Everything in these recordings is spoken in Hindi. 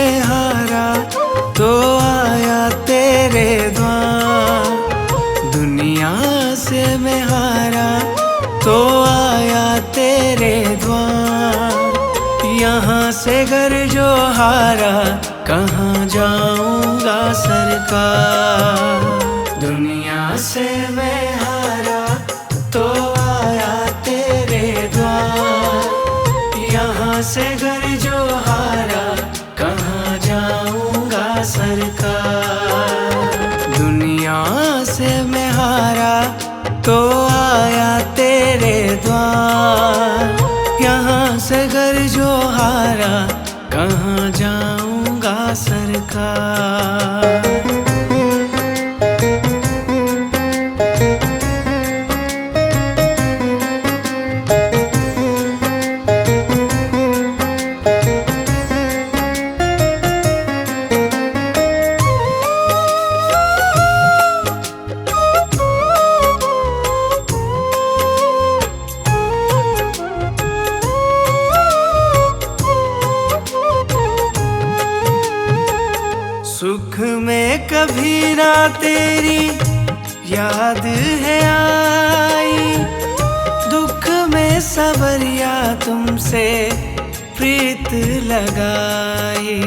में हारा तो आया तेरे द्वार। दुनिया से मैं हारा तो आया तेरे द्वार। यहाँ से घर जो हारा कहाँ जाऊंगा सरकार। दुनिया से मैं हारा तो आया तेरे द्वार। यहाँ से घर जो हारा कहाँ जाऊंगा सरकार। दुनिया से मैं हारा तो आया तेरे द्वार। यहाँ से घर जो हारा कहाँ जाऊंगा सरकार। सुख में कभी ना तेरी याद है आई। दुख में सवरिया तुमसे प्रीत लगाई।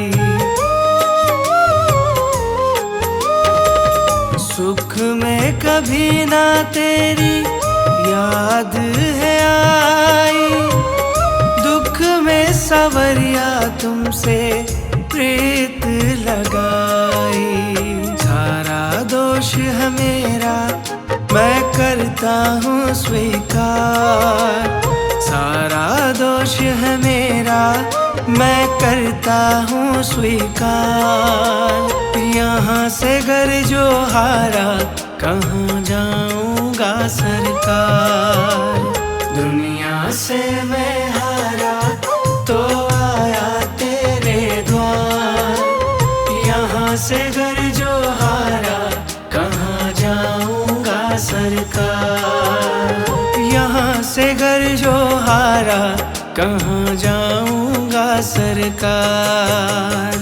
सुख में कभी ना तेरी याद है आई। दुख में सवरिया तुमसे प्रीत लगाई। सारा दोष है मेरा मैं करता हूँ स्वीकार। सारा दोष है मेरा मैं करता हूँ स्वीकार। यहाँ से घर जो हारा कहाँ जाऊंगा सरकार। दुनिया से मैं हारा तो आया तेरे द्वार। यहाँ से घर जो हारा कहाँ जाऊंगा सरकार। यहाँ से घर जो हारा कहाँ जाऊंगा सरकार।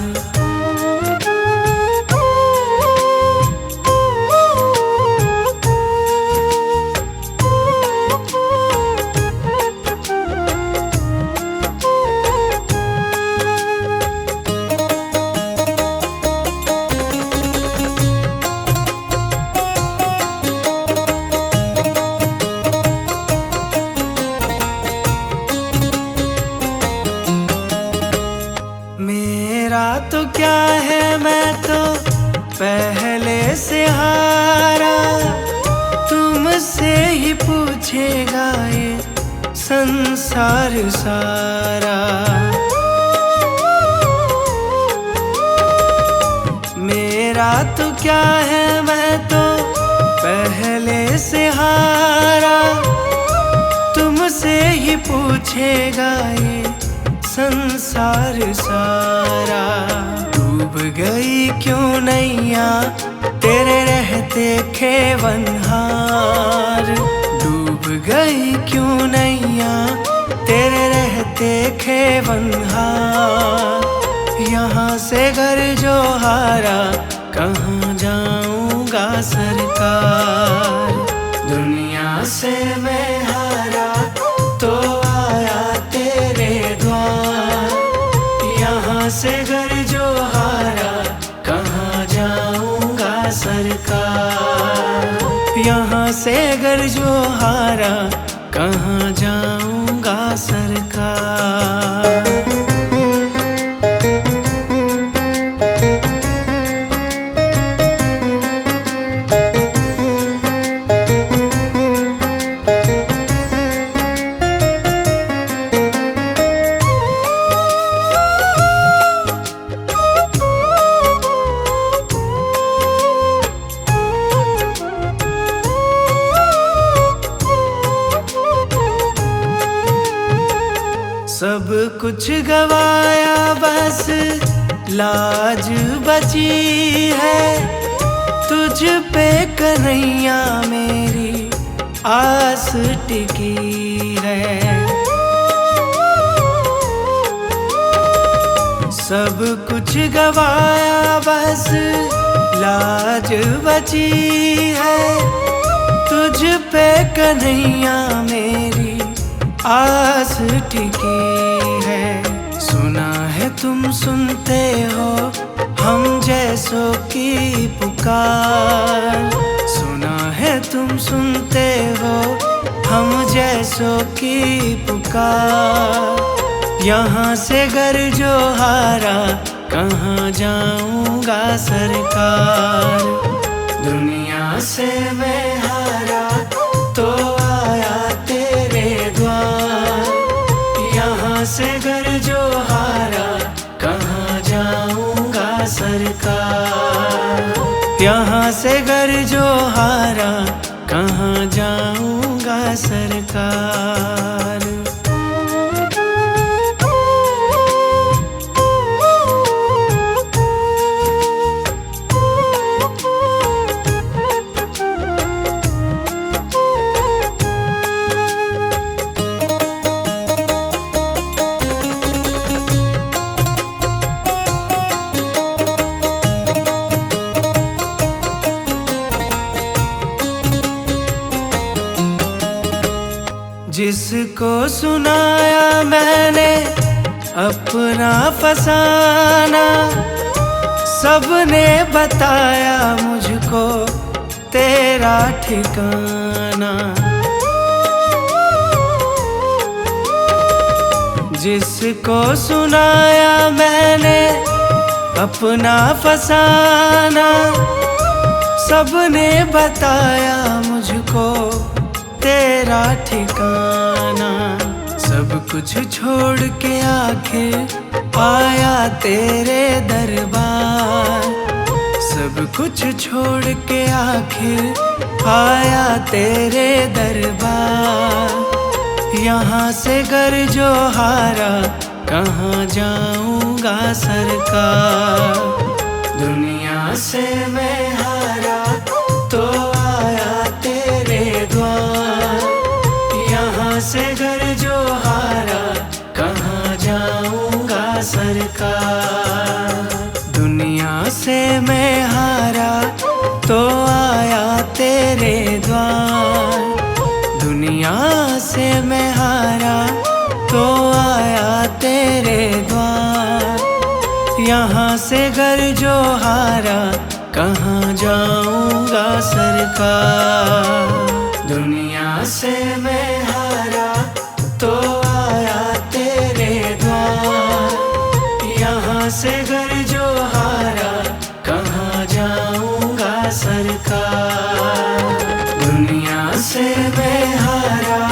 मेरा तो क्या है मैं तो पहले से हारा। तुमसे ही पूछेगा ये संसार सारा। मेरा तो क्या है मैं तो पहले से हारा। तुमसे ही पूछेगा ये संसार सारा। डूब गई क्यों नैया तेरे रहते खेवनहार। डूब गई क्यों नैया तेरे रहते खेवनहार। यहाँ से घर जो हारा कहाँ जाऊंगा सरकार। दुनिया से मैं हारा तो आया तेरे द्वार। यहाँ से घर जो हारा कहाँ जाऊंगा सरकार। यहाँ से घर जो हारा कहाँ जाऊंगा सरकार। सब कुछ गवाया बस लाज बची है। तुझ पे कन्हैया मेरी आस टिकी है। सब कुछ गवाया बस लाज बची है, तुझ पे कन्हैया मेरी आस टिकी है। सुना है तुम सुनते हो हम जैसों की पुकार, सुना है तुम सुनते हो हम जैसों की पुकार। यहाँ से घर जो हारा कहाँ जाऊंगा सरकार, दुनिया से मैं हारा तो आया तेरे द्वार। यहाँ से घर जो हारा कहाँ जाऊंगा सरकार, यहाँ से घर जो हारा कहाँ जाऊंगा सरकार। जिसको सुनाया मैंने अपना फसाना, सबने बताया मुझको तेरा ठिकाना। जिसको सुनाया मैंने अपना फसाना, सबने बताया मुझको तेरा ठिकाना। सब कुछ छोड़ के आखिर आया तेरे दरबार, सब कुछ छोड़ के आखिर आया तेरे दरबार। यहाँ से घर जो हारा कहाँ जाऊंगा सरकार, दुनिया से मैं हारा तो आया तेरे द्वार। यहाँ से घर जो हारा कहाँ जाऊंगा सरकार, दुनिया से मैं हारा तो आया तेरे द्वार। दुनिया से मैं हारा तो आया तेरे द्वार। यहाँ से घर जो हारा कहाँ जाऊंगा सरकार, दुनिया से मैं हारा तो आया तेरे द्वार। यहाँ से घर जो हारा कहाँ जाऊंगा सरकार, दुनिया से मैं हारा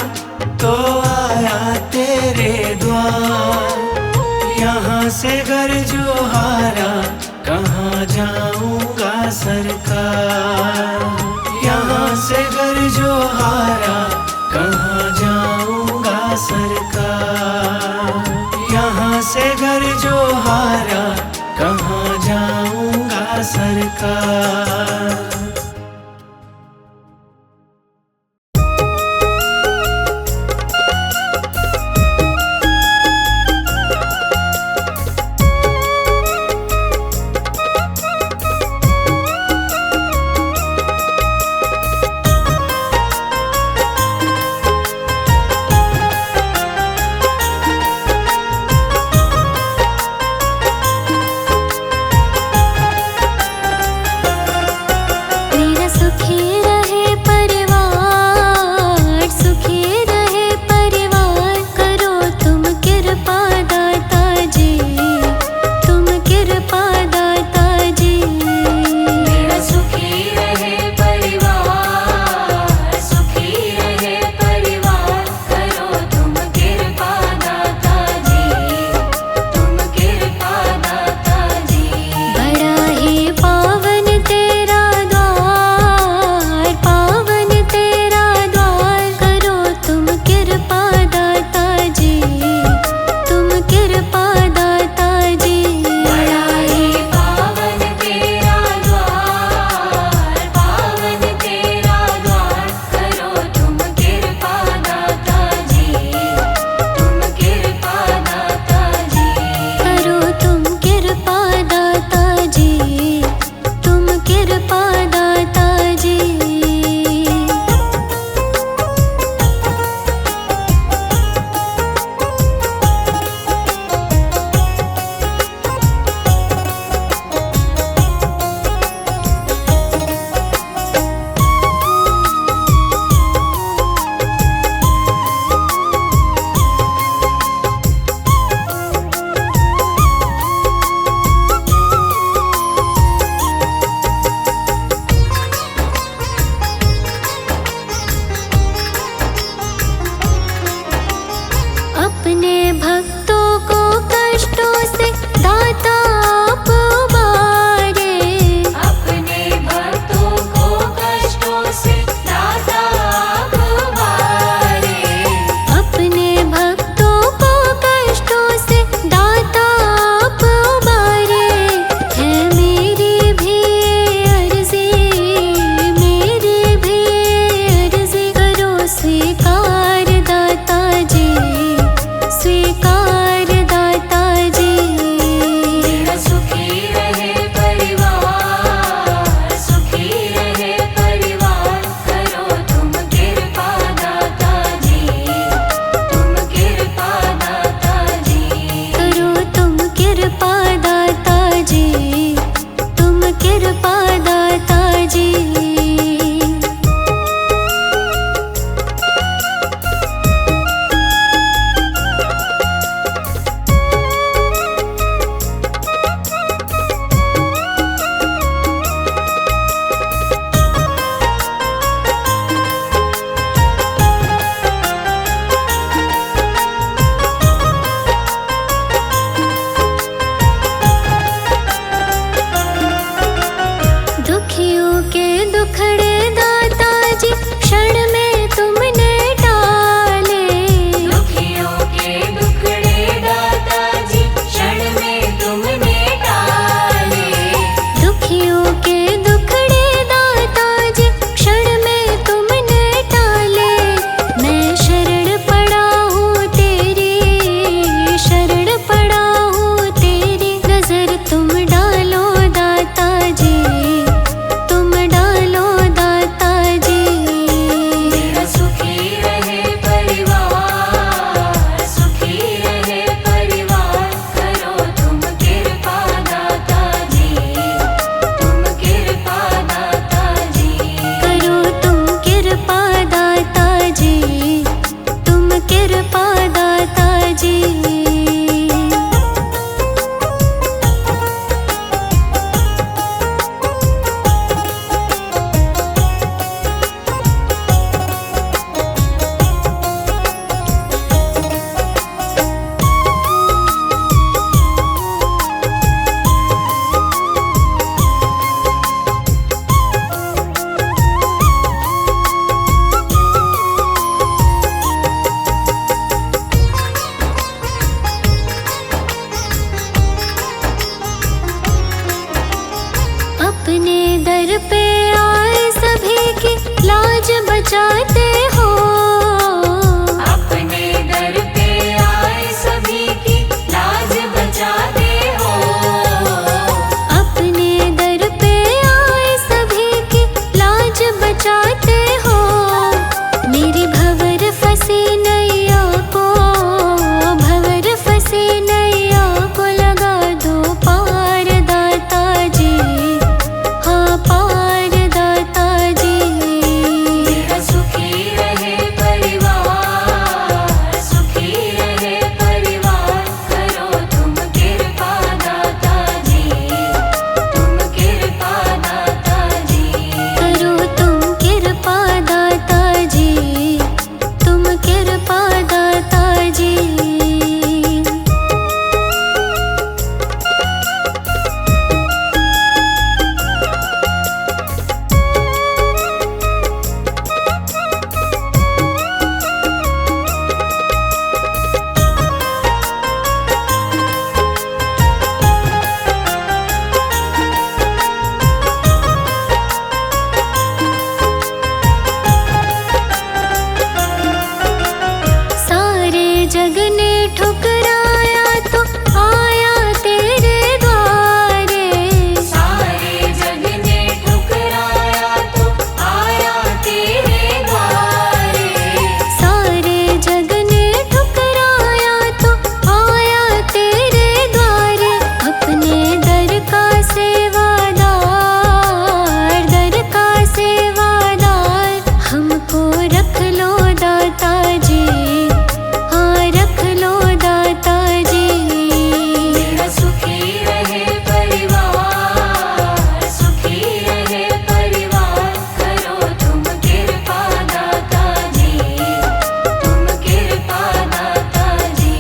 तो आया तेरे द्वार। यहाँ से घर जो हारा कहाँ जाऊंगा सरकार, यहाँ से घर जो हारा कहाँ जाऊंगा सरकार। यहाँ से घर जो हारा कहाँ अपने दर पे आए सभी की लाज बचाते हो। अपने दर पे आए सभी की लाज बचाते हो। अपने दर पे आए सभी की लाज बचाते हो। मेरी भंवर फंसी नैया को, भंवर फंसी नैया को लगा दो पार दाता जी, हाँ पार दाता जी। मेरा सुखी रहे परिवार, सुखी रहे परिवार, करो तुम कृपा दाता जी, तुम कृपा दाता जी। करो तुम कृपा दाता जी, तुम कृपा दाता जी। सारे जग ने ठुकराया तो आया तेरे द्वारे। सारे जग ने ठुकराया तो आया तेरे द्वारे। सारे जग ने ठुकराया तो आया तेरे द्वारे। अपने दर का सेवादार, दर का सेवादार हमको रख लो दाता जी, हाँ रख लो दाता जी। मेरा सुखी रहे परिवार, सुखी रहे परिवार, करो तुम कृपा दाता जी, तुम कृपा दाता जी।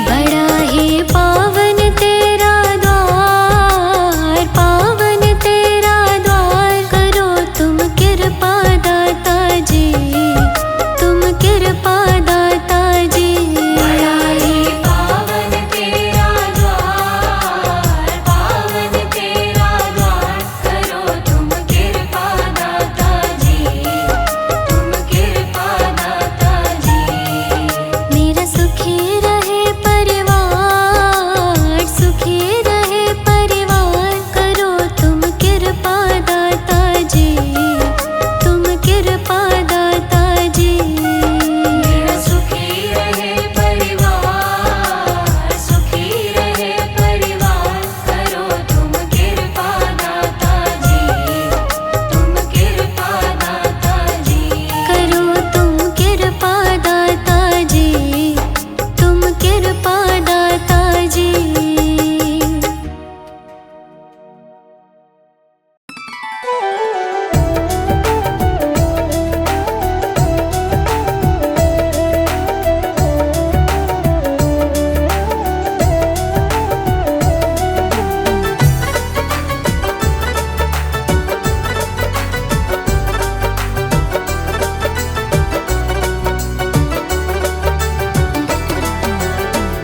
बड़ा ही पावन तेरा द्वार, पावन तेरा द्वार, करो तुम कृपा दाता जी, तुम कृपा दाता जी। बड़ा ही पावन तेरा द्वार, पावन तेरा द्वार, करो तुम कृपा दाता जी, तुम कृपा दाता जी। मेरा सुखी रहे परिवार, सुखी रहे परिवार, करो तुम कृपा दाता जी, तुम कृपा दाता जी। मेरा सुखी रहे परिवार, सुखी रहे परिवार, करो तुम कृपा दाता जी, तुम कृपा दाता जी। करो तुम कृपा दाता जी, तुम कृपा दाता जी।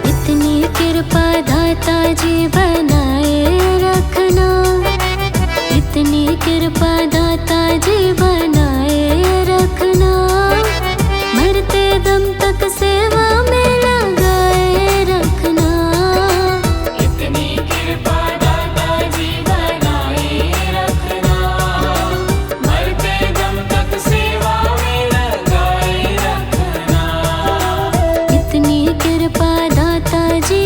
इतनी कृपा दाता जी बनाए रखना, इतनी कृपा दाता जी बनाए रखना। मरते दम तक सेवा में लगाए रखना। इतनी कृपा दाता जी बनाए रखना, मरते दम तक सेवा में लगाए रखना। इतनी कृपा दाता जी।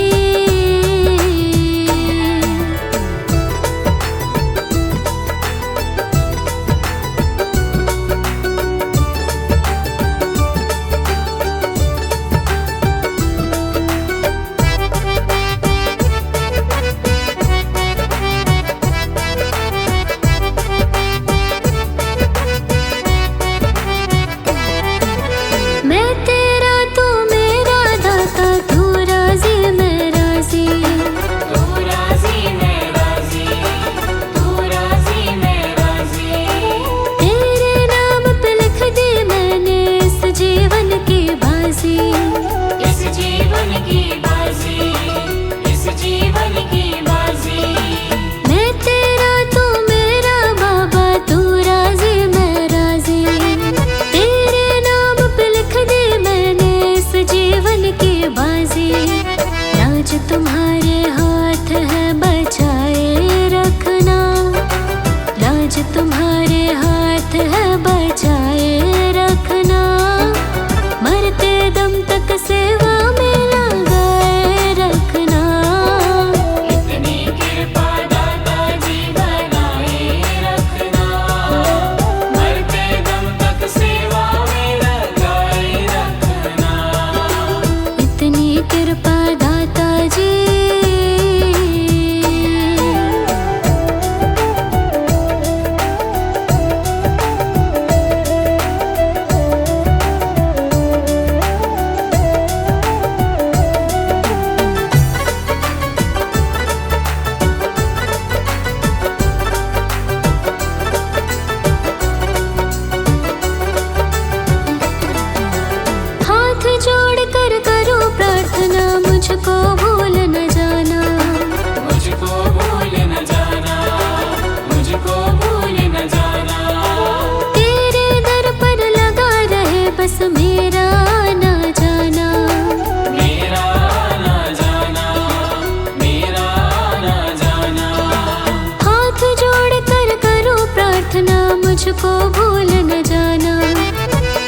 को भूल न जाना।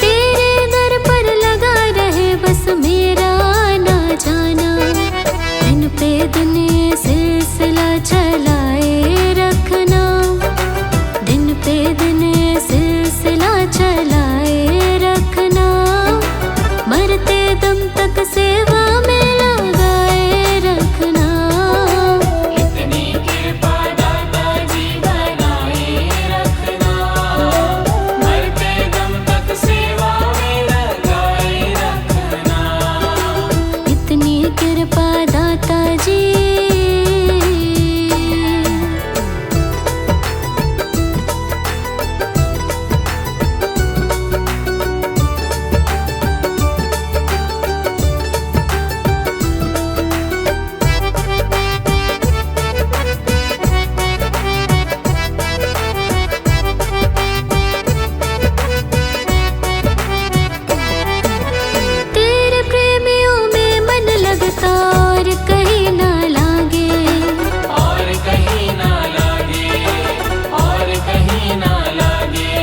तेरे दर पर लगा रहे बस मेरा आना जाना। दिन पे दिन ये सिलसिला चलाए रखना। दिन पे दिन ये सिलसिला चलाए रखना। मरते दम तक सेवा में लगाए रखना। इतनी कृपा दाता जी बनाए रखना। मरते दम तक सेवा में लगाए रखना। इतनी कृपा दाता जी। तेरे प्रेमियों में मन लगता और कहीं ना लागे। और कहीं ना लागे। और कहीं ना लागे।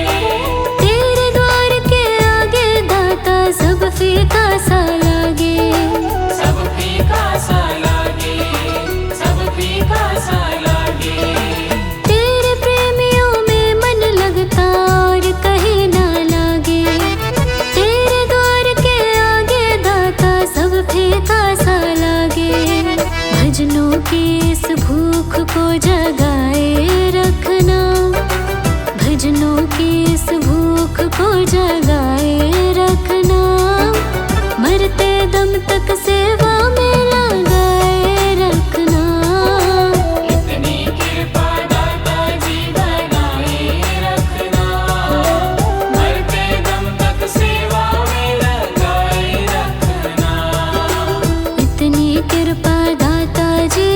तेरे द्वार के आगे दाता सब फीका सा लागे। सब फीका सा लागे। सब फीका सा लागे। तेरे प्रेमियों में मन लगता और कहीं ना लागे। तेरे द्वार के आगे दाता सब फीका सा लागे। भजनों की इस भूख को जगाए रखना। भजनों की इस भूख को जगाए रखना। मरते दम तक सेवा में लगाए रखना। इतनी कृपा दाता जी बनाए रखना। मरते दम तक सेवा में लगाए रखना। इतनी कृपा दाता जी।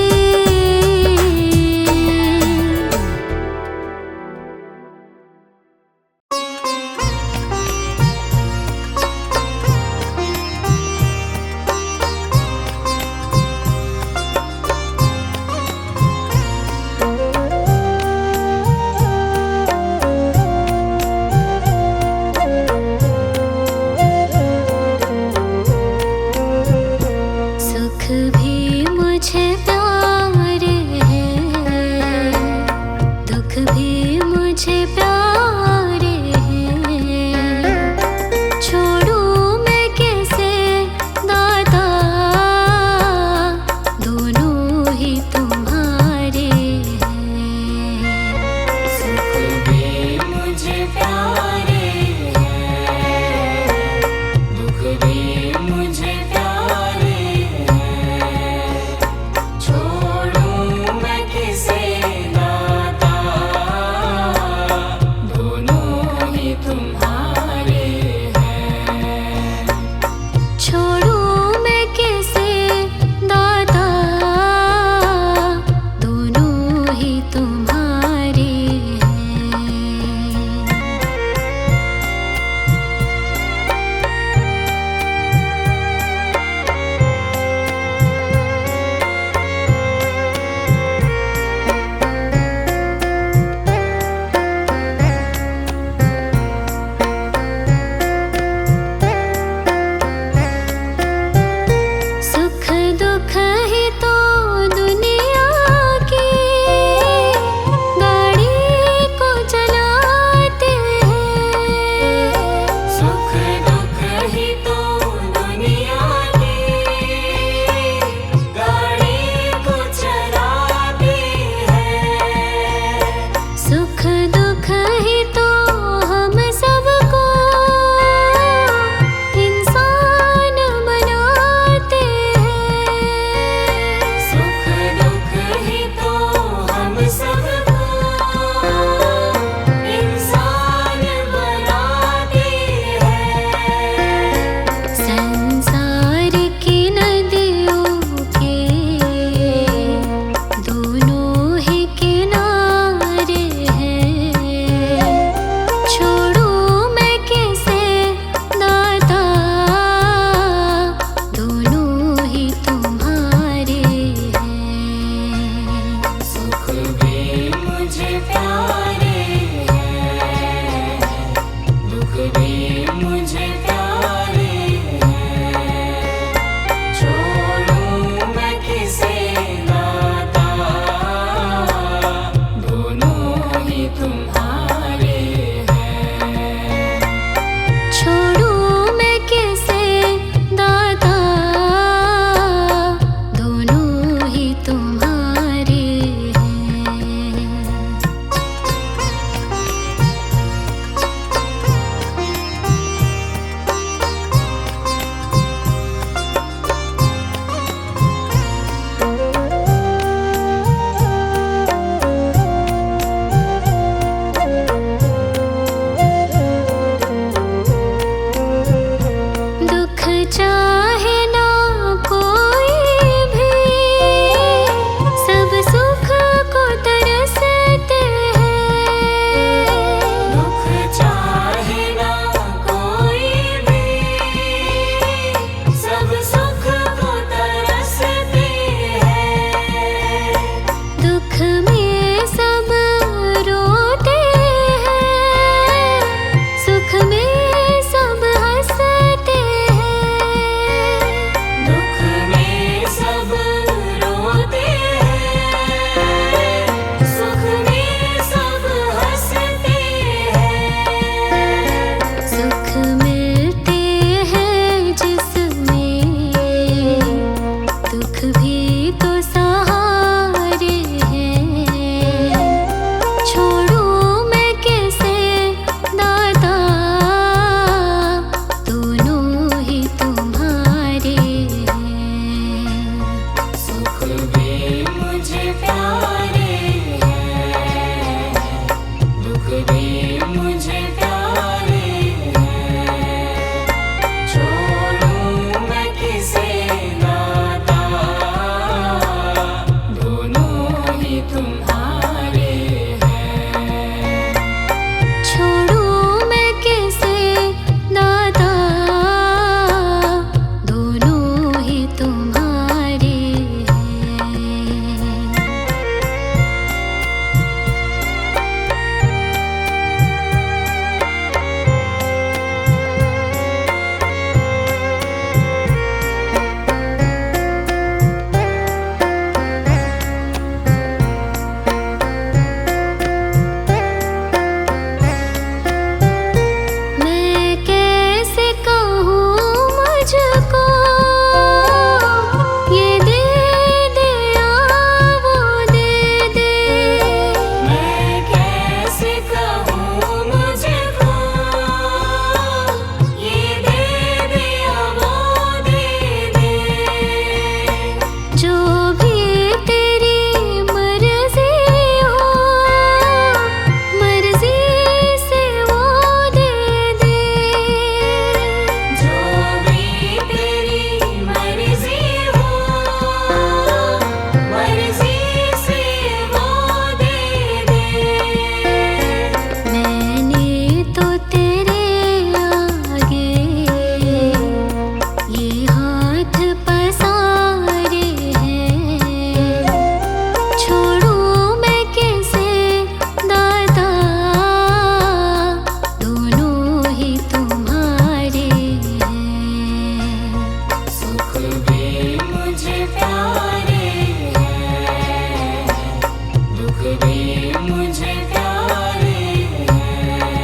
मुझे प्यारे हैं।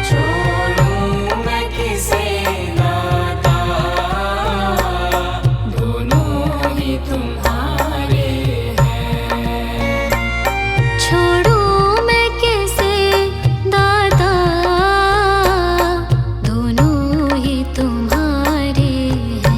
छोड़ूं मैं किसे नाता, दोनों ही तुम्हारे हैं। छोड़ो मैं कैसे दादा, दोनों ही तुम्हारे हैं।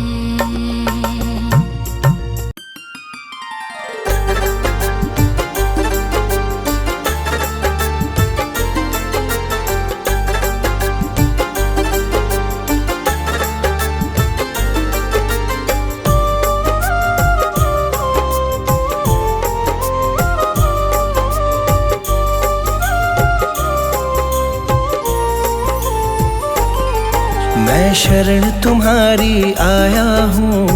मैं शरण तुम्हारी आया हूँ,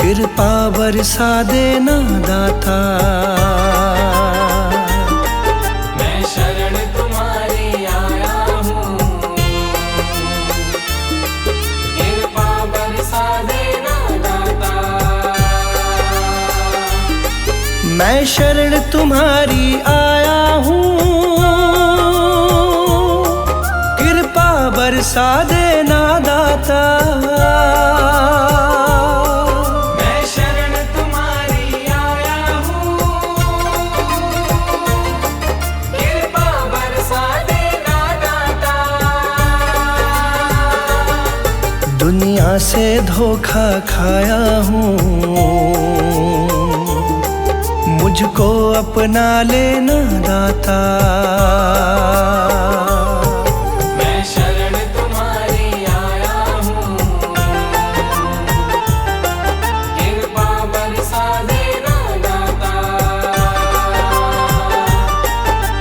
कृपा बरसा देना दाता। मैं शरण तुम्हारी आया हूँ, कृपा बरसा देना दाता। मैं शरण तुम्हारी आया हूँ, कृपा बरसा देना दाता। मैं शरण तुम्हारी आया हूँ, कृपा बरसा देना दाता। दुनिया से धोखा खाया हूँ, मुझको अपना लेना दाता। मैं शरण तुम्हारी आया हूँ, कृपा बरसा देना दाता।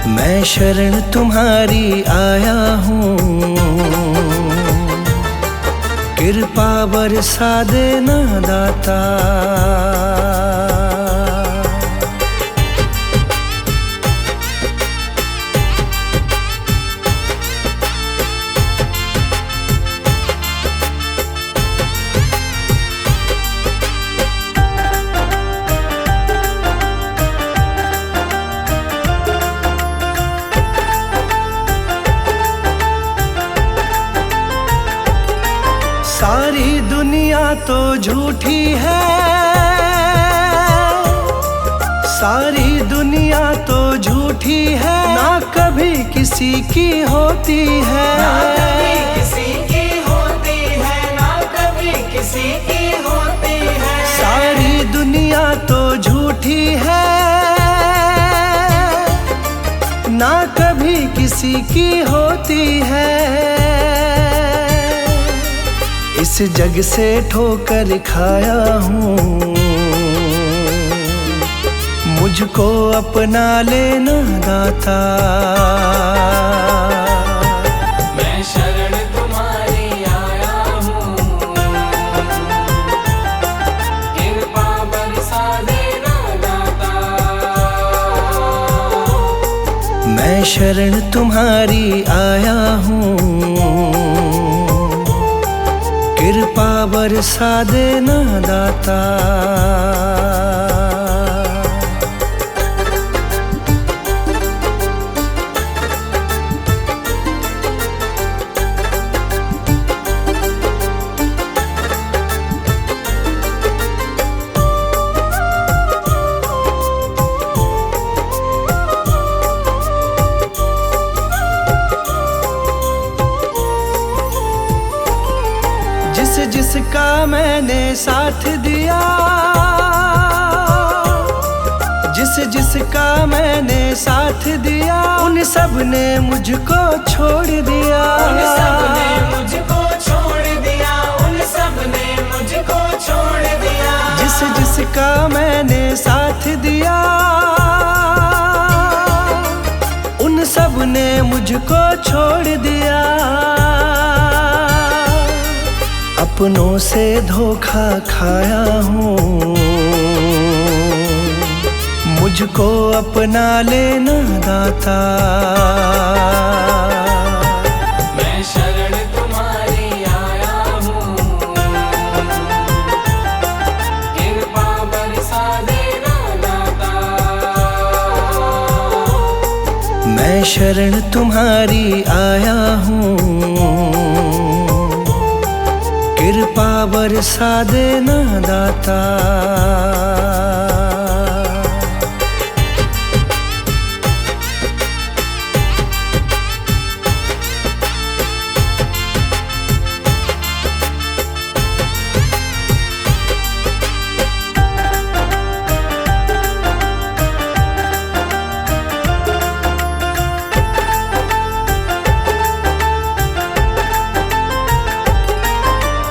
मैं शरण तुम्हारी आया हूँ, कृपा बरसा देना दाता। सारी दुनिया तो झूठी है, सारी दुनिया तो झूठी है, ना कभी किसी की होती है। ना कभी किसी की होती है, ना कभी किसी की होती है। सारी दुनिया तो झूठी है, ना कभी किसी की होती है। इस जग से ठोकर खाया हूँ, मुझको अपना लेना दाता। मैं शरण तुम्हारी आया हूँ, कृपा बरसा देना दाता। मैं शरण तुम्हारी आया हूँ, कृपा बरसा देना दाता। जिसका मैंने साथ दिया, जिसका मैंने साथ दिया, उन सब ने मुझको छोड़ दिया। उन सब ने मुझको छोड़ दिया, उन सब ने मुझको छोड़ दिया। जिसका मैंने साथ दिया, उन सब ने मुझको छोड़ दिया। अपनों से धोखा खाया हूँ, मुझको अपना लेना दाता। मैं शरण तुम्हारी आया हूँ, कृपा बरसा देना दाता। मैं शरण तुम्हारी आया हूँ, कृपा बरसा देना दाता।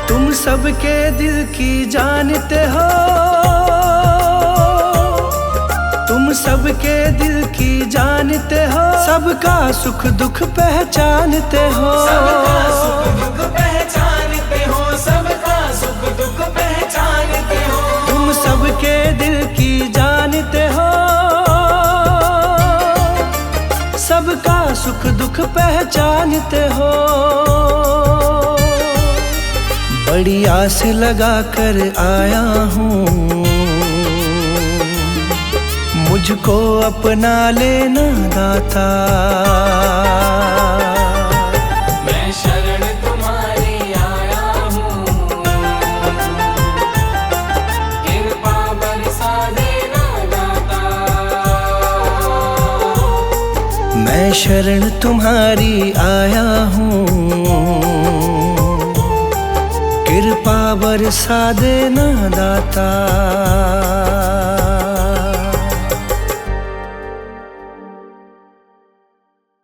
तुम सबके दिल की जानते हो, तुम सबके दिल की जानते हो, सबका सुख दुख पहचानते हो। सबका सुख दुख पहचानते हो, सबका सुख दुख पहचानते हो। तुम सबके दिल की जानते हो, सबका सुख दुख पहचानते हो। बड़ी आस लगा कर आया हूँ, मुझको अपना लेना दाता। मैं शरण तुम्हारी आया हूँ, कृपा बरसा देना दाता। मैं शरण तुम्हारी आया हूँ, कृपा बरसा देना दाता।